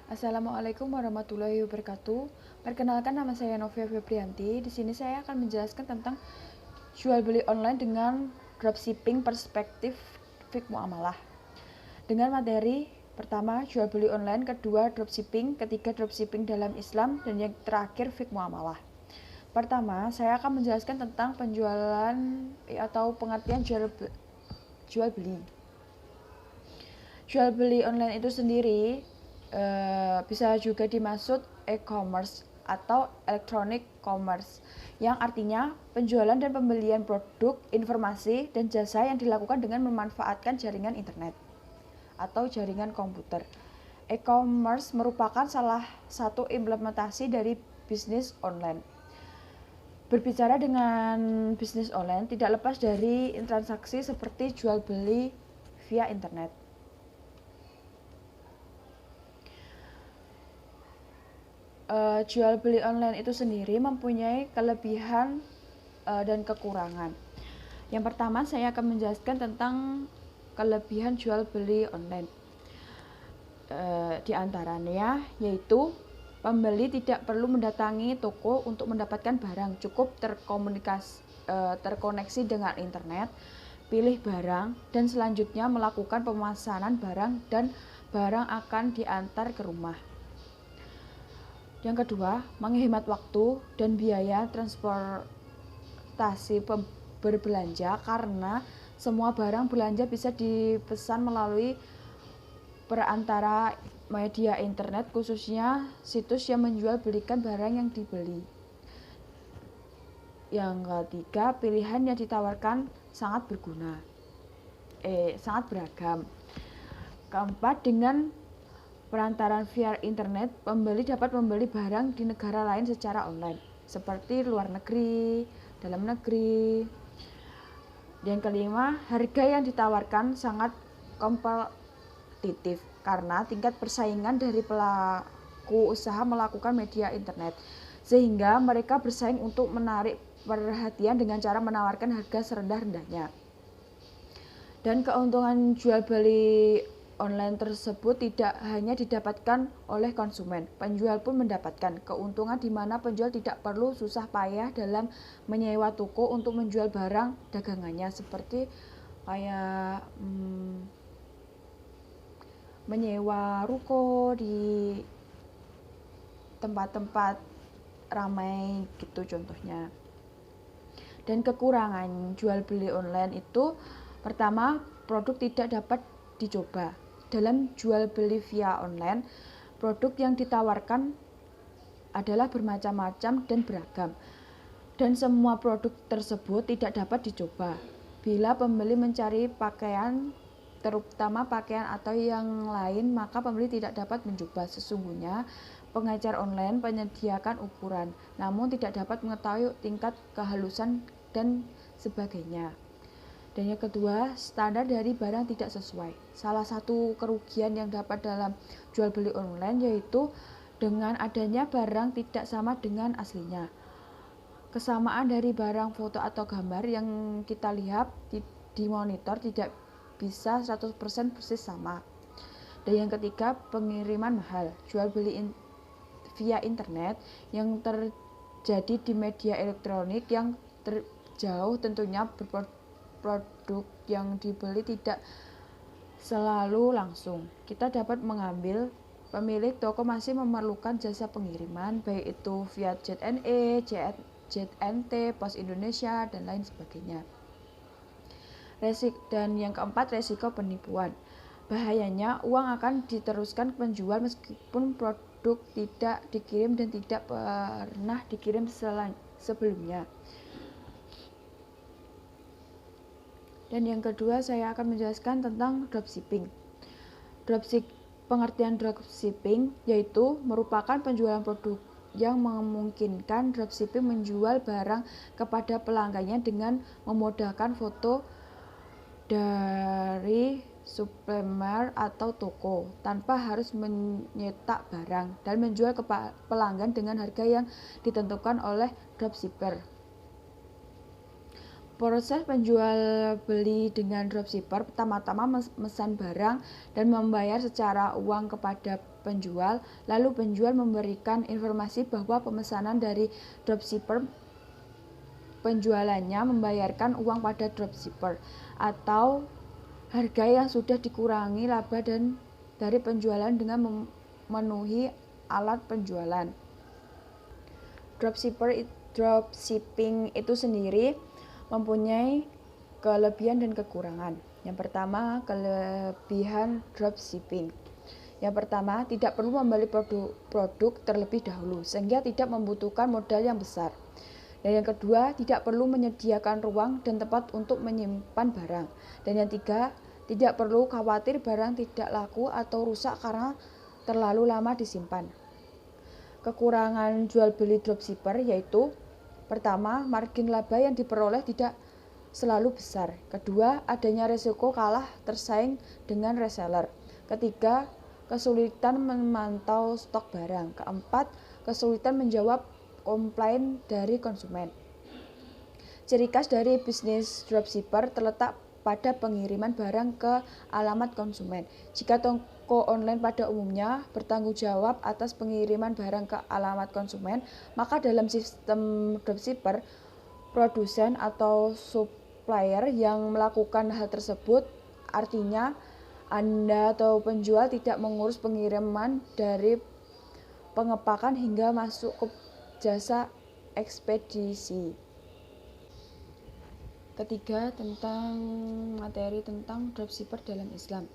Assalamualaikum warahmatullahi wabarakatuh. Perkenalkan, nama saya Novia Febrianti. Di sini saya akan menjelaskan tentang jual beli online dengan dropshipping perspektif fikih muamalah. Dengan materi pertama jual beli online, kedua dropshipping, ketiga dropshipping dalam Islam, dan yang terakhir fikih muamalah. Pertama, saya akan menjelaskan tentang penjualan atau pengertian jual beli. Jual beli online itu sendiri bisa juga dimaksud e-commerce atau electronic commerce, yang artinya penjualan dan pembelian produk, informasi, dan jasa yang dilakukan dengan memanfaatkan jaringan internet atau jaringan komputer. E-commerce merupakan salah satu implementasi dari bisnis online. Berbicara dengan bisnis online tidak lepas dari transaksi seperti jual beli via internet. Jual beli online itu sendiri mempunyai kelebihan dan kekurangan. Yang pertama, saya akan menjelaskan tentang kelebihan jual beli online. Di antaranya yaitu pembeli tidak perlu mendatangi toko untuk mendapatkan barang, cukup terkoneksi dengan internet, pilih barang, dan selanjutnya melakukan pemesanan barang dan barang akan diantar ke rumah. Yang kedua, menghemat waktu dan biaya transportasi berbelanja, karena semua barang belanja bisa dipesan melalui perantara media internet, khususnya situs yang menjual belikan barang yang dibeli. Yang ketiga, pilihan yang ditawarkan sangat beragam. Keempat, dengan perantaran via internet, pembeli dapat membeli barang di negara lain secara online, seperti luar negeri, dalam negeri. Yang kelima, harga yang ditawarkan sangat kompetitif karena tingkat persaingan dari pelaku usaha melakukan media internet, sehingga mereka bersaing untuk menarik perhatian dengan cara menawarkan harga serendah-rendahnya. Dan keuntungan jual beli online tersebut tidak hanya didapatkan oleh konsumen, penjual pun mendapatkan keuntungan di mana penjual tidak perlu susah payah dalam menyewa toko untuk menjual barang dagangannya, seperti kayak menyewa ruko di tempat-tempat ramai gitu contohnya. Dan kekurangan jual beli online itu, pertama, produk tidak dapat dicoba. Dalam jual beli via online, produk yang ditawarkan adalah bermacam-macam dan beragam, dan semua produk tersebut tidak dapat dicoba. Bila pembeli mencari pakaian, terutama pakaian atau yang lain, maka pembeli tidak dapat mencoba. Sesungguhnya pengecer online menyediakan ukuran, namun tidak dapat mengetahui tingkat kehalusan dan sebagainya. Dan yang kedua, standar dari barang tidak sesuai. Salah satu kerugian yang dapat dalam jual beli online yaitu dengan adanya barang tidak sama dengan aslinya. Kesamaan dari barang foto atau gambar yang kita lihat di monitor tidak bisa 100% persis sama. Dan yang ketiga, pengiriman mahal. Jual beli via internet yang terjadi di media elektronik yang terjauh tentunya produk yang dibeli tidak selalu langsung. Kita dapat mengambil pemilik toko masih memerlukan jasa pengiriman, baik itu via JNE, JNT, Pos Indonesia, dan lain sebagainya. Dan yang keempat, resiko penipuan. Bahayanya, uang akan diteruskan ke penjual meskipun produk tidak dikirim dan tidak pernah dikirim sebelumnya. Dan yang kedua, saya akan menjelaskan tentang dropshipping. Pengertian dropshipping yaitu merupakan penjualan produk yang memungkinkan dropshipping menjual barang kepada pelanggannya dengan memodalkan foto dari supplier atau toko tanpa harus menyetak barang dan menjual ke pelanggan dengan harga yang ditentukan oleh dropshipper. Proses penjual beli dengan dropshipper pertama-tama memesan barang dan membayar secara uang kepada penjual, lalu penjual memberikan informasi bahwa pemesanan dari dropshipper penjualannya membayarkan uang pada dropshipper atau harga yang sudah dikurangi laba dan dari penjualan dengan memenuhi alat penjualan. Dropshipping itu sendiri mempunyai kelebihan dan kekurangan. Yang pertama, kelebihan dropshipping. Yang pertama, tidak perlu membeli produk terlebih dahulu sehingga tidak membutuhkan modal yang besar. Dan yang kedua, tidak perlu menyediakan ruang dan tempat untuk menyimpan barang. Dan yang tiga, tidak perlu khawatir barang tidak laku atau rusak karena terlalu lama disimpan. Kekurangan jual beli dropshipper yaitu pertama, margin laba yang diperoleh tidak selalu besar. Kedua, adanya resiko kalah tersaing dengan reseller. Ketiga, kesulitan memantau stok barang. Keempat, kesulitan menjawab komplain dari konsumen. Ciri khas dari bisnis dropshipper terletak pada pengiriman barang ke alamat konsumen. Jika toko online pada umumnya bertanggung jawab atas pengiriman barang ke alamat konsumen, maka dalam sistem dropshipper, produsen atau supplier yang melakukan hal tersebut, artinya Anda atau penjual tidak mengurus pengiriman dari pengepakan hingga masuk ke jasa ekspedisi. Ketiga, tentang materi tentang dropshipper dalam Islam.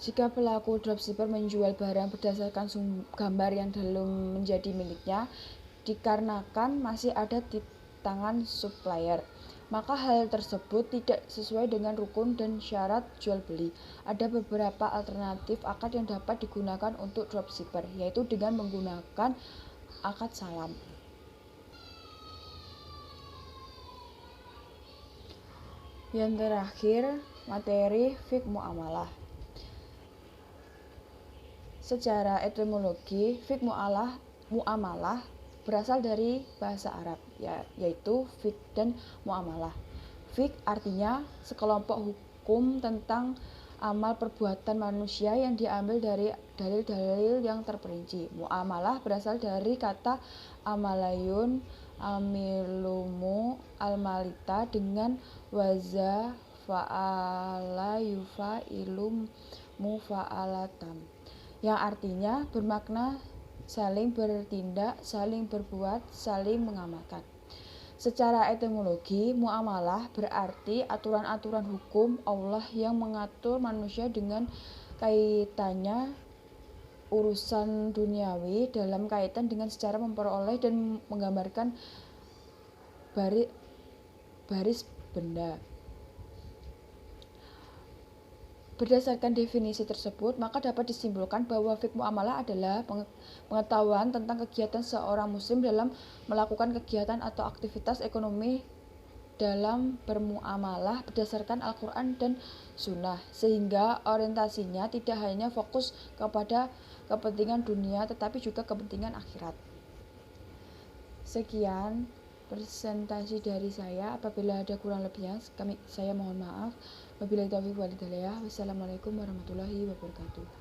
Jika pelaku dropshipper menjual barang berdasarkan gambar yang belum menjadi miliknya, dikarenakan masih ada di tangan supplier, maka hal tersebut tidak sesuai dengan rukun dan syarat jual beli. Ada beberapa alternatif akad yang dapat digunakan untuk dropshipper, yaitu dengan menggunakan akad salam. Yang terakhir, materi fiqh muamalah. Secara etimologi, fiqh muamalah berasal dari bahasa Arab, yaitu fiqh dan muamalah. Fiqh artinya sekelompok hukum tentang amal perbuatan manusia yang diambil dari dalil-dalil yang terperinci. Muamalah berasal dari kata amalayun amilumu almalita dengan waza fa'ala yufa ilum mufa'alatam, yang artinya bermakna saling bertindak, saling berbuat, saling mengamalkan. Secara etimologi, muamalah berarti aturan-aturan hukum Allah yang mengatur manusia dengan kaitannya urusan duniawi dalam kaitan dengan secara memperoleh dan menggambarkan baris benda. Berdasarkan definisi tersebut, maka dapat disimpulkan bahwa fiqh muamalah adalah pengetahuan tentang kegiatan seorang muslim dalam melakukan kegiatan atau aktivitas ekonomi dalam bermuamalah berdasarkan Al-Quran dan Sunnah, sehingga orientasinya tidak hanya fokus kepada kepentingan dunia tetapi juga kepentingan akhirat. Sekian presentasi dari saya. Apabila ada kurang lebihnya, saya mohon maaf. Wabillahi taufiq wal hidayah. Wassalamualaikum warahmatullahi wabarakatuh.